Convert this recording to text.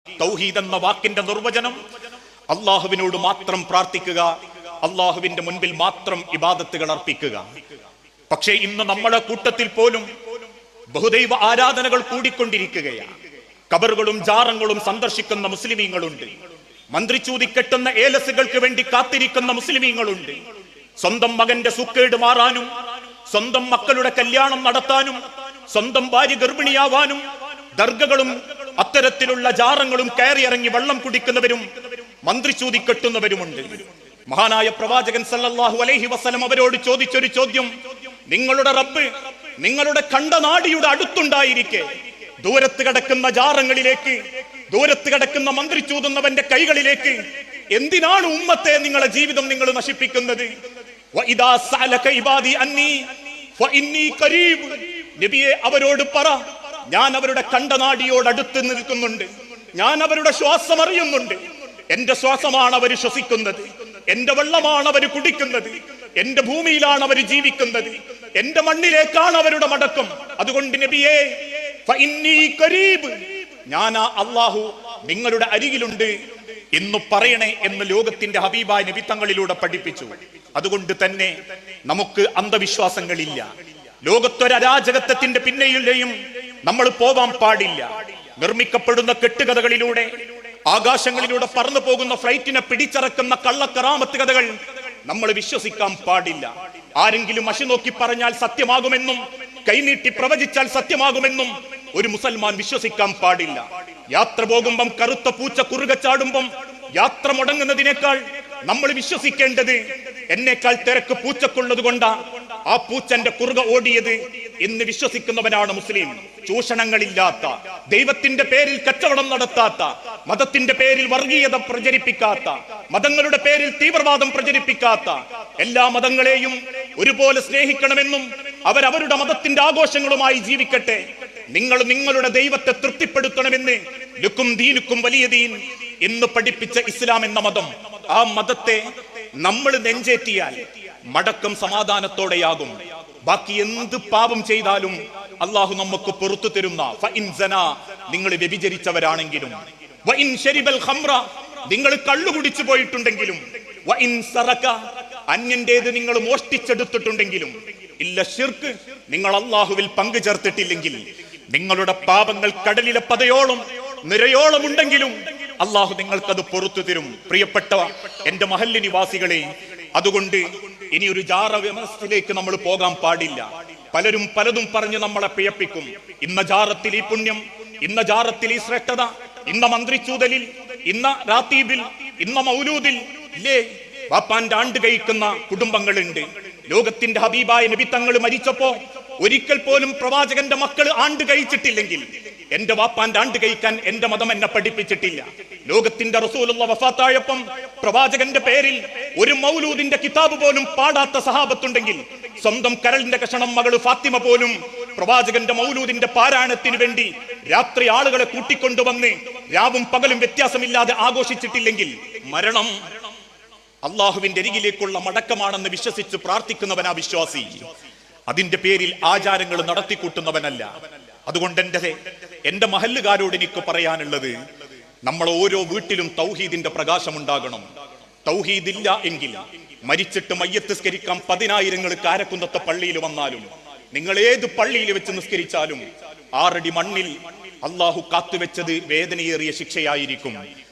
തൗഹീദ് എന്ന വാക്കിന്റെ നിർവചനം അള്ളാഹുവിനോട് മാത്രം പ്രാർത്ഥിക്കുക, അള്ളാഹുവിന്റെ മുൻപിൽ മാത്രം ഇബാദത്തുകൾ അർപ്പിക്കുക. പക്ഷേ ഇന്ന് നമ്മുടെ കൂട്ടത്തിൽ പോലും ബഹുദൈവ ആരാധനകൾ കൂടിക്കൊണ്ടിരിക്കുകയാണ്. ഖബറുകളും ജാറങ്ങളും സന്ദർശിക്കുന്ന മുസ്ലിമീങ്ങളുണ്ട്. മന്ത്രിച്ചൂതി കെട്ടുന്ന ഏലസുകൾക്ക് വേണ്ടി കാത്തിരിക്കുന്ന മുസ്ലിമീങ്ങളുണ്ട്. സ്വന്തം മകന്റെ സുക്കേട് മാറാനും, സ്വന്തം മക്കളുടെ കല്യാണം നടത്താനും, സ്വന്തം ഭാര്യ ഗർഭിണിയാവാനും ദർഗകളും അത്തരത്തിലുള്ള ജാറങ്ങളും കയറിയിറങ്ങി വെള്ളം കുടിക്കുന്നവരും മന്ത്രിച്ചൂതി കെട്ടുന്നവരുമുണ്ട്. മഹാനായ പ്രവാചകൻ സല്ലല്ലാഹു അലൈഹി വസല്ലം അവരോട് ചോദിച്ചൊരു ചോദ്യം, നിങ്ങളുടെ റബ്ബ് നിങ്ങളുടെ കണ്ടനാടിയുടെ അടുത്തുണ്ടായിരിക്കെ ദൂരത്ത് കിടക്കുന്ന ജാറങ്ങളിലേക്ക്, ദൂരത്ത് കിടക്കുന്ന മന്ത്രിച്ചൂതുന്നവന്റെ കൈകളിലേക്ക് എന്തിനാണ് ഉമ്മത്തെ നിങ്ങളുടെ ജീവിതം നിങ്ങൾ നശിപ്പിക്കുന്നത്? വഇദാ സഅലക ഇബാദി അന്നി ഫഇന്നി ഖരീബ്. നബിയെ അവരോട് പറ, ഞാൻ അവരുടെ കണ്ടനാടിയോട് അടുത്ത് നിൽക്കുന്നുണ്ട്, ഞാൻ അവരുടെ ശ്വാസം അറിയുന്നുണ്ട്. എന്റെ ശ്വാസമാണ് അവർ ശ്വസിക്കുന്നത്, എന്റെ വെള്ളമാണ് അവർ കുടിക്കുന്നത്, എന്റെ ഭൂമിയിലാണ് അവർ ജീവിക്കുന്നത്, എന്റെ മണ്ണിലേക്കാണ് അവരുടെ മടക്കം. അതുകൊണ്ട് നബിയേ ഫഇന്നി ഖരീബ്, ഞാൻ അല്ലാഹു നിങ്ങളുടെ അരികിലുണ്ട് എന്ന് പറയണേ എന്ന് ലോകത്തിന്റെ ഹബീബായ നബി തങ്ങളിലൂടെ പഠിപ്പിച്ചു. അതുകൊണ്ട് തന്നെ നമുക്ക് അന്ധവിശ്വാസങ്ങളില്ല. ലോകത്തൊരു അരാജകത്വത്തിന്റെ പിന്നെയും നമ്മൾ പോവാൻ പാടില്ല. നിർമ്മിക്കപ്പെടുന്ന കെട്ടുകഥകളിലൂടെ, ആകാശങ്ങളിലൂടെ പറന്നു പോകുന്ന ഫ്ലൈറ്റിനെ പിടിച്ചിറക്കുന്ന കള്ളക്കറാമത്ത് കഥകൾ നമ്മൾ വിശ്വസിക്കാൻ പാടില്ല. ആരെങ്കിലും മഷി നോക്കി പറഞ്ഞാൽ സത്യമാകുമെന്നും കൈനീട്ടി പ്രവചിച്ചാൽ സത്യമാകുമെന്നും ഒരു മുസൽമാൻ വിശ്വസിക്കാൻ പാടില്ല. യാത്ര പോകുമ്പം കറുത്ത പൂച്ച കുറുകെ ചാടുമ്പം യാത്ര മുടങ്ങുന്നതിനേക്കാൾ നമ്മൾ വിശ്വസിക്കേണ്ടത് എന്നേക്കാൾ തിരക്ക് പൂച്ചക്കുള്ളത് കൊണ്ടാ ആ പൂച്ചന്റെ കുറുക ഓടിയത് എന്ന് വിശ്വസിക്കുന്നവനാണ് മുസ്ലിം. ചൂഷണങ്ങളില്ലാത്ത, ദൈവത്തിന്റെ പേരിൽ കച്ചവടം നടത്താത്ത, മതത്തിന്റെ പേരിൽ വർഗീയത പ്രചരിപ്പിക്കാത്ത, മതങ്ങളുടെ പേരിൽ തീവ്രവാദം പ്രചരിപ്പിക്കാത്ത, എല്ലാ മതങ്ങളെയും ഒരുപോലെ സ്നേഹിക്കണമെന്നും അവരവരുടെ മതത്തിന്റെ ആഘോഷങ്ങളുമായി ജീവിക്കട്ടെ, നിങ്ങൾ നിങ്ങളുടെ ദൈവത്തെ തൃപ്തിപ്പെടുത്തണമെന്ന് ലുക്കും ദീനുക്കും വലിയ ദീൻ എന്ന് പഠിപ്പിച്ച ഇസ്ലാം എന്ന മതം, ആ മതത്തെ നമ്മൾ നെഞ്ചേറ്റിയാൽ മടക്കം സമാധാനത്തോടെയാകും. ബാക്കി എന്ത് പാപം ചെയ്താലും അള്ളാഹു നമുക്ക് പുറത്തു തരുന്ന ഫഇൻ സന, നിങ്ങൾ വ്യഭിചരിച്ചവരാണെങ്കിലും, വഇൻ ശരിബൽ ഖംറ, നിങ്ങൾ കള്ളു കുടിച്ചു പോയിട്ടുണ്ടെങ്കിലും, വഇൻ സറക, അന്യന്റേത് നിങ്ങൾ മോഷ്ടിച്ചെടുത്തിട്ടുണ്ടെങ്കിലും, ഇല്ല ശിർക്ക്, നിങ്ങൾ അള്ളാഹുവിൽ പങ്കു ചേർത്തിട്ടില്ലെങ്കിൽ, നിങ്ങളുടെ പാപങ്ങൾ കടലിലെ പതയോളം നിരയോളം ഉണ്ടെങ്കിലും അള്ളാഹു നിങ്ങൾക്കത് പുറത്തു തരും. പ്രിയപ്പെട്ട എന്റെ മഹല്ല് നിവാസികളെ, അതുകൊണ്ട് ഇനി ഒരു ജാറ വ്യവസ്ഥയിലേക്ക് നമ്മൾ പോകാൻ പാടില്ല. പലരും പലതും പറഞ്ഞ് നമ്മളെ പിഴപ്പിക്കും. ഇന്ന ജാറത്തിൽ ഈ പുണ്യം, ഇന്ന ജാറത്തിൽ ഈ ശ്രേഷ്ഠത, ഇന്ന മന്ത്രിച്ചൂതലിൽ, ഇന്ന റാത്തീബിൽ, ഇന്ന മൗലൂദിൽ ഇല്ലേ വാപ്പാന്റെ ആണ്ട് കഴിക്കുന്ന കുടുംബങ്ങളുണ്ട്. ലോകത്തിന്റെ ഹബീബായ നബി തങ്ങൾ മരിച്ചപ്പോ ഒരിക്കൽ പോലും പ്രവാചകന്റെ മക്കൾ ആണ്ട് കഴിച്ചിട്ടില്ലെങ്കിൽ എന്റെ വാപ്പാന്റെ ആണ്ട് കഴിക്കാൻ എന്റെ മതം എന്നെ പഠിപ്പിച്ചിട്ടില്ല. ലോകത്തിന്റെ റസൂലുള്ള വഫാത്തായപ്പം പ്രവാചകന്റെ പേരിൽ ഒരു മൗലൂദിന്റെ കിതാബ് പോലും പാടാത്ത സഹാബത്തുണ്ടെങ്കിൽ, സ്വന്തം കരളിന്റെ കഷണം മകള് ഫാത്തിമ പോലും പ്രവാചകന്റെ മൗലൂദിന്റെ പാരായണത്തിന് വേണ്ടി രാത്രി ആളുകളെ കൂട്ടിക്കൊണ്ടുവന്ന് രാവും പകലും വ്യത്യാസമില്ലാതെ ആഘോഷിച്ചിട്ടില്ലെങ്കിൽ മരണം അള്ളാഹുവിന്റെ അരികിലേക്കുള്ള മടക്കമാണെന്ന് വിശ്വസിച്ച് പ്രാർത്ഥിക്കുന്നവനാ വിശ്വാസി. അതിന്റെ പേരിൽ ആചാരങ്ങൾ നടത്തിക്കൂട്ടുന്നവനല്ല. അതുകൊണ്ട് എന്റെ മഹല്ലുകാരോട് എനിക്ക് പറയാനുള്ളത്, നമ്മൾ ഓരോ വീട്ടിലും തൗഹീദിന്റെ പ്രകാശമുണ്ടാകണം. തൗഹീദില്ല എങ്കിൽ മരിച്ചിട്ട് മയ്യത്ത് നിസ്കരിക്കാൻ 10,000 കാരക്കുന്നത്തെ പള്ളിയിൽ വന്നാലും, നിങ്ങൾ ഏത് പള്ളിയിൽ വെച്ച് നിസ്കരിച്ചാലും 6 അടി മണ്ണിൽ അള്ളാഹു കാത്തുവെച്ചത് വേദനയേറിയ ശിക്ഷയായിരിക്കും.